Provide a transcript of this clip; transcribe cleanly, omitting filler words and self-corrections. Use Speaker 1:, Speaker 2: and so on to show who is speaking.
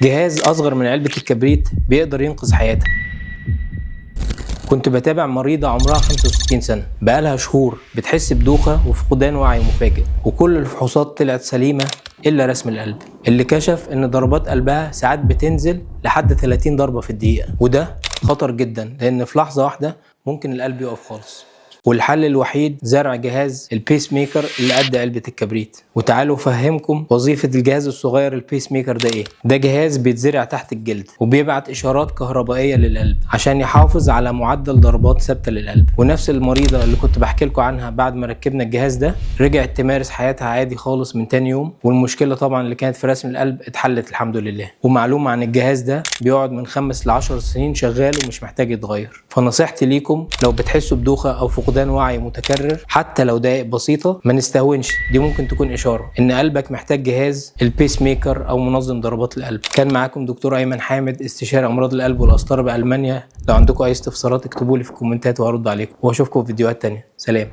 Speaker 1: جهاز أصغر من علبة الكبريت بيقدر ينقذ حياتك. كنت بتابع مريضة عمرها 65 سنة، بقالها شهور بتحس بدوخة وفقدان وعي مفاجئ، وكل الفحوصات طلعت سليمة إلا رسم القلب اللي كشف إن ضربات قلبها ساعات بتنزل لحد 30 ضربة في الدقيقة، وده خطر جدا لأن في لحظة واحدة ممكن القلب يقف خالص. والحل الوحيد زرع جهاز البيس ميكر اللي قد علبة الكبريت. وتعالوا افهمكم وظيفة الجهاز الصغير البيس ميكر ده ايه. ده جهاز بيتزرع تحت الجلد وبيبعت اشارات كهربائية للقلب عشان يحافظ على معدل ضربات ثابتة للقلب. ونفس المريضة اللي كنت بحكي لكم عنها بعد ما ركبنا الجهاز ده رجعت تمارس حياتها عادي خالص من تاني يوم، والمشكلة طبعا اللي كانت في رسم القلب اتحلت الحمد لله. ومعلومة عن الجهاز ده بيقعد من 5 ل 10 سنين شغال ومش محتاج يتغير. فنصيحتي ليكم لو بتحسوا بدوخة او فقدان وعي متكرر حتى لو دقائق بسيطة ما نستهونش، دي ممكن تكون إشارة إن قلبك محتاج جهاز البيس ميكر أو منظم ضربات القلب. كان معاكم دكتور أيمن حامد، استشاري أمراض القلب والقسطرة بألمانيا. لو عندكم أي استفسارات اكتبوا لي في الكومنتات وهرد عليكم، وأشوفكم في فيديوهات تانية. سلام.